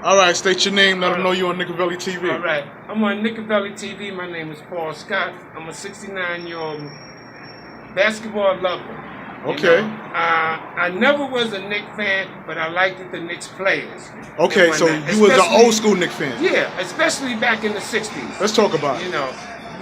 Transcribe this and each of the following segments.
All right, state your name. Let them know you're on Nickavelli TV. All right. I'm on Nickavelli TV. My name is Paul Scott. I'm a 69-year-old basketball lover. Okay. I never was a Knicks fan, but I liked the Knicks players. Okay, so you was an old school Knicks fan. Yeah, especially back in the 60s. Let's talk about it. You know,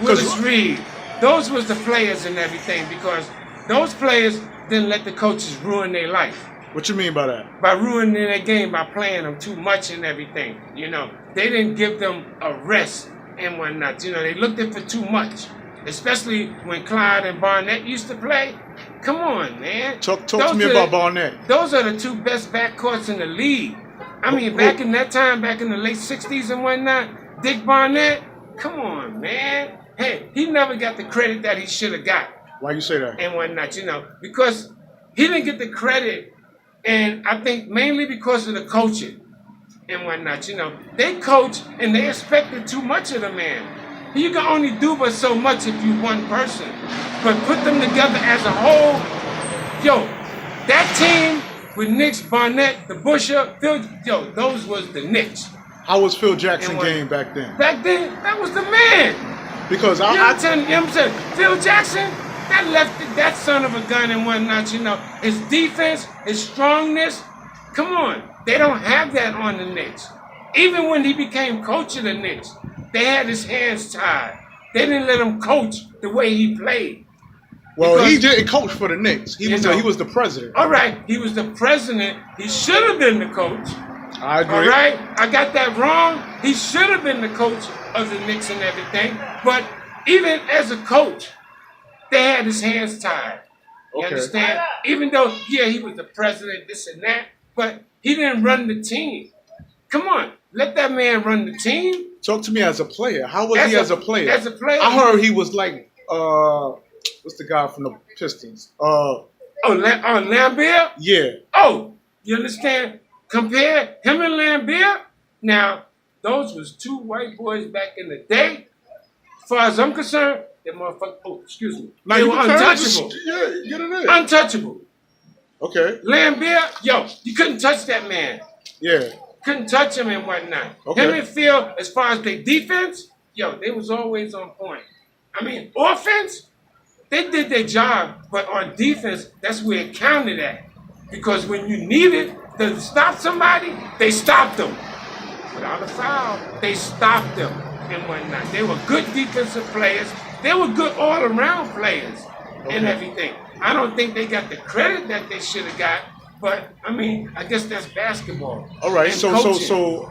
Willis Reed. Those was the players and everything, because those players didn't let the coaches ruin their life. What you mean by that? By ruining their game, by playing them too much and everything. You know, they didn't give them a rest and whatnot. You know, they looked at for too much. Especially when Clyde and Barnett used to play. Come on, man. Talk to me about Barnett. Those are the two best backcourts in the league. I mean, back in that time, back in the late 60s and whatnot, Dick Barnett, come on, man. Hey, he never got the credit that he should have got. Why you say that? And whatnot, you know, because he didn't get the credit. And I think mainly because of the coaching and whatnot, you know. They coach and they expected too much of the man. You can only do but so much if you one person. But put them together as a whole, yo, that team with Knicks, Barnett, the Busher, Phil, yo, those was the Knicks. How was Phil Jackson game back then? Back then, that was the man. Because you know what I'm saying? Phil Jackson, that son of a gun and whatnot, you know. His defense, his strongness, come on. They don't have that on the Knicks. Even when he became coach of the Knicks, they had his hands tied. They didn't let him coach the way he played. Well, he didn't coach for the Knicks. He was the president. All right, he was the president. He should have been the coach. I agree. All right, I got that wrong. He should have been the coach of the Knicks and everything. But even as a coach, they had his hands tied. You understand? Even though, yeah, he was the president, this and that, but he didn't run the team. Come on, let that man run the team. Talk to me as a player. How was he as a player? As a player, I heard he was like, what's the guy from the Pistons? Lambeer? Yeah. Oh, you understand? Compare him and Lambeer. Now, those was two white boys back in the day. As far as I'm concerned, they motherfuckers. Oh, excuse me. They were untouchable. Get it in. Untouchable. Okay. Lambeer, yo, you couldn't touch that man. Yeah. Couldn't touch him and whatnot. Okay. Him and Phil, as far as their defense, yo, they was always on point. I mean, offense, they did their job, but on defense, that's where it counted at. Because when you needed to stop somebody, they stopped them. Without a foul, they stopped them and whatnot. They were good defensive players. They were good all-around players and everything. I don't think they got the credit that they should have got. But I mean, I guess that's basketball. All right. So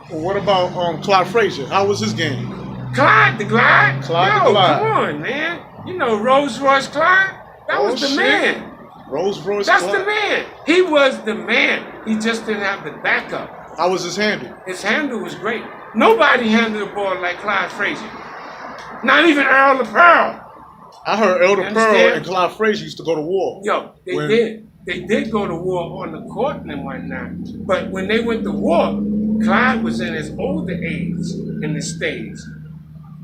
what about Clyde Frazier? How was his game? Clyde the Glide? Clyde Yo, the Glide. Come on, man. You know Rolls Royce Clyde? That was the man. Rolls Royce That's Clyde. the man. He was the man. He just didn't have the backup. How was his handle? His handle was great. Nobody handled the ball like Clyde Frazier. Not even Earl of Pearl. I heard Earl of Pearl and Clyde Frazier used to go to war. Yo, they did. They did go to war on the court and whatnot. But when they went to war, Clyde was in his older age in the stage.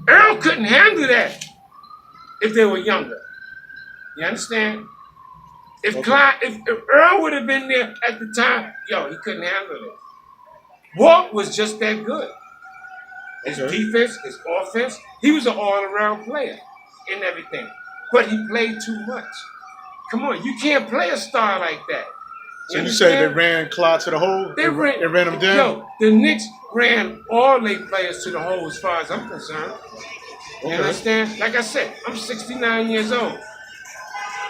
Earl couldn't handle that if they were younger. You understand? If Earl would have been there at the time, yo, he couldn't handle it. Walt was just that good. His defense, his offense, he was an all-around player in everything. But he played too much. Come on, you can't play a star like that. So you say they ran Clyde to the hole? They ran him down? Yo, the Knicks ran all their players to the hole as far as I'm concerned. You understand? Like I said, I'm 69 years old.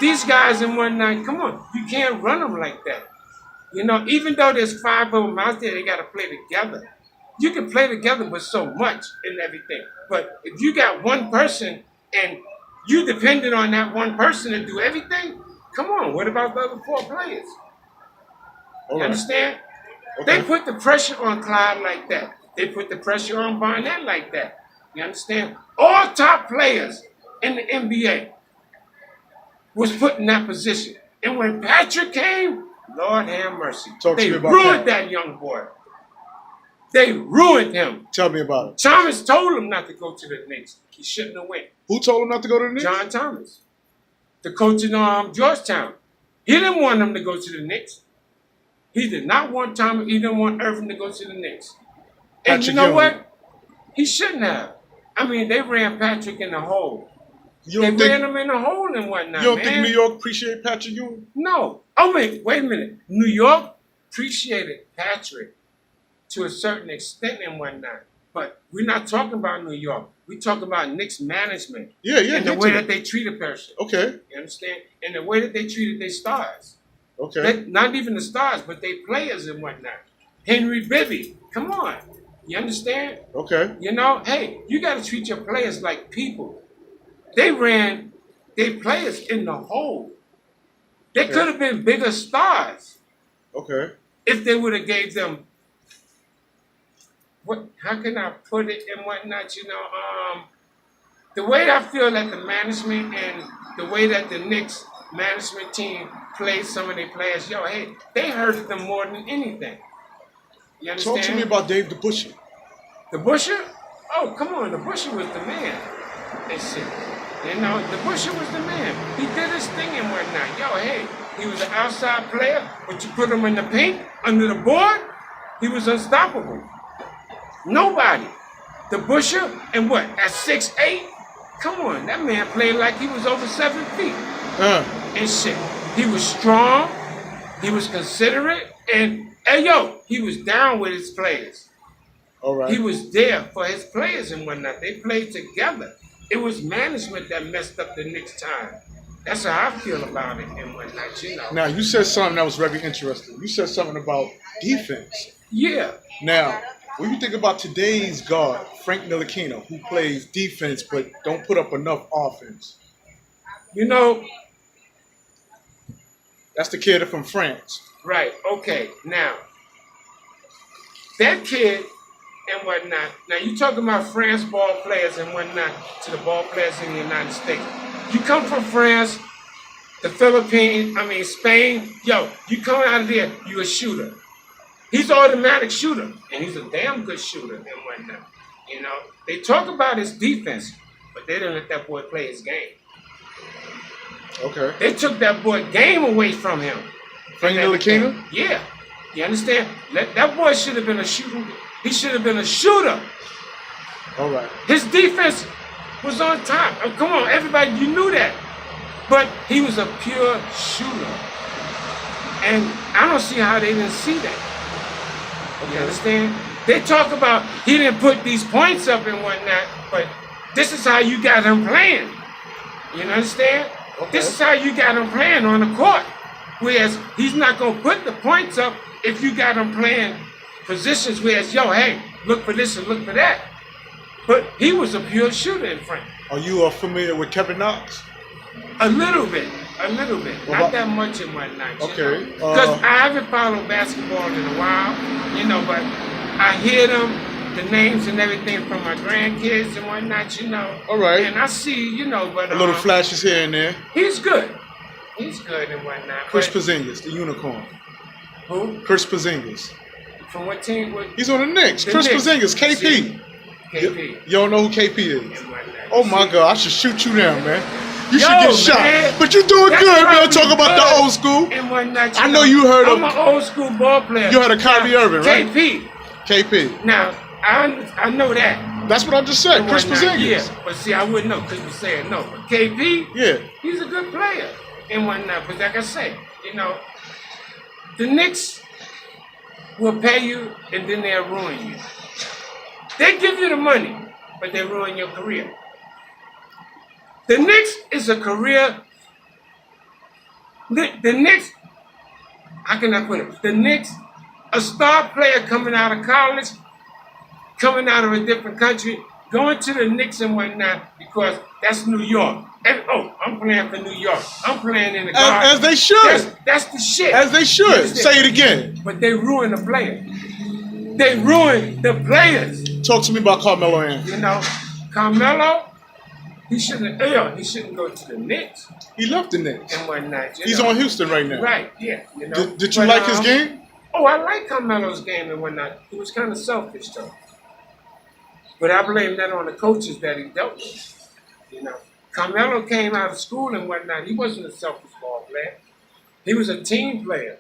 These guys in one night, come on, you can't run them like that. You know, even though there's 5 of them out there, they got to play together. You can play together with so much and everything. But if you got one person and you depended on that one person to do everything, come on, what about the other 4 players? You understand? They put the pressure on Clyde like that. They put the pressure on Barnett like that. You understand? All top players in the NBA was put in that position. And when Patrick came, Lord have mercy. They ruined that young boy. They ruined him. Tell me about it. Thomas told him not to go to the Knicks. He shouldn't have went. Who told him not to go to the Knicks? John Thomas, the coach in Georgetown. He didn't want him to go to the Knicks. He did not want Thomas. He didn't want Irvin to go to the Knicks. And Patrick you know Ewing. what? He shouldn't have. I mean, they ran Patrick in the hole. You They don't ran think him in the hole and whatnot, you don't man. think New York appreciate Patrick Ewing? No. Oh, wait a minute. New York appreciated Patrick to a certain extent and whatnot. But we're not talking about New York. We're talking about Knicks management. Yeah, And the get way to that it. they treat a person. Okay. You understand? And the way that they treated their stars. Okay. Not even the stars, but they players and whatnot. Henry Bibby. Come on. You understand? Okay. You know, hey, you got to treat your players like people. They ran their players in the hole. They Okay. could have been bigger stars Okay. if they would have gave them what? How can I put it and whatnot? You know, the way I feel that the management and the way that the Knicks management team plays some of their players, yo, hey, they hurt them more than anything. You understand? Talk to me about Dave DeBusschere. The Busher? Oh, come on, the Busher was the man. And shit. You know, the Busher was the man. He did his thing and whatnot. Yo, hey, he was an outside player, but you put him in the paint, under the board, he was unstoppable. Nobody. The Busher, and what, at 6'8"? Come on, that man played like he was over 7 feet. And shit. He was strong, he was considerate, and hey, yo, he was down with his players. All right. He was there for his players and whatnot. They played together. It was management that messed up the Knicks' time. That's how I feel about it and whatnot, you know. Now, you said something that was very interesting. You said something about defense. Yeah. Now, when you think about today's guard, Frank Ntilikina, who plays defense but don't put up enough offense. You know, That's the kid from France. right, okay, now, that kid and whatnot, now you talking about France ball players and whatnot to the ball players in the United States. You come from France, the Philippines, Spain, yo, you come out of there, you a shooter. He's an automatic shooter, and he's a damn good shooter and whatnot. You know, they talk about his defense, but they didn't let that boy play his game. Okay. They took that boy game away from him. Frank Ntilikina? Yeah. You understand? That boy should have been a shooter. He should have been a shooter. All right. His defense was on top. Oh, come on, everybody, you knew that. But he was a pure shooter. And I don't see how they didn't see that. You understand? They talk about he didn't put these points up and whatnot, but this is how you got him playing. You understand? Okay. This is how you got him playing on the court. Whereas he's not going to put the points up if you got him playing positions whereas, yo, hey, look for this and look for that. But he was a pure shooter in front. Are you familiar with Kevin Knox? A little bit. Not that much and whatnot. Okay. Because I haven't followed basketball in a while, you know, but I hear them, the names and everything from my grandkids and whatnot, you know. All right. And I see, you know, but A little flashes here and there. he's good. He's good and whatnot. Chris But Porzingis, the unicorn. who? Chris Porzingis. From what team? He's on the Knicks. The Chris Knicks. Porzingis, KP. See? KP. You don't know who KP is? And whatnot. Oh my See? God, I should shoot you down, man. You Yo, should get shot. man. But you doing That's good, man. probably Talk about the good old school. and whatnot. I know you heard I'm of- an old school ball player. You heard of Kyrie Now, Irving, right? KP. KP. Now, I know that. That's what I just said. And Chris whatnot. Porzingis. Yeah, but see, I wouldn't know because you saying no. But KP, Yeah. he's a good player and whatnot. But like I say, you know, the Knicks will pay you and then they'll ruin you. They give you the money, but they ruin your career. The Knicks is a career. The Knicks, how can I put it? The Knicks, a star player coming out of college, coming out of a different country, going to the Knicks and whatnot because that's New York. And, oh, I'm playing for New York. I'm playing in the Garden. As they should. That's the shit. As they should. That's Say it again. But they ruin the player. They ruin the players. Talk to me about Carmelo Anthony. You know, Carmelo, he shouldn't go to the Knicks He left the Knicks. and whatnot. He's on Houston right now. Right, yeah. You know. Did you But, like his game? Oh, I like Carmelo's game and whatnot. He was kind of selfish though. But I blame that on the coaches that he dealt with. You know, Carmelo came out of school and whatnot. He wasn't a selfish ball player. He was a team player.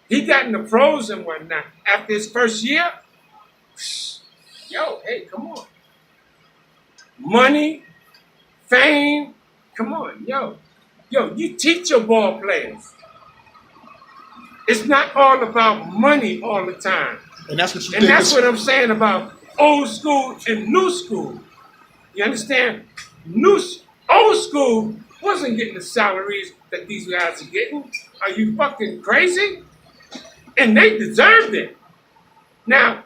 He got in the pros and whatnot. After his first year, come on. Money, fame, come on, yo. Yo, you teach your ball players. It's not all about money all the time. And that's what you And think. that's what I'm saying about old school and new school. You understand? Old school wasn't getting the salaries that these guys are getting. Are you fucking crazy? And they deserved it. Now,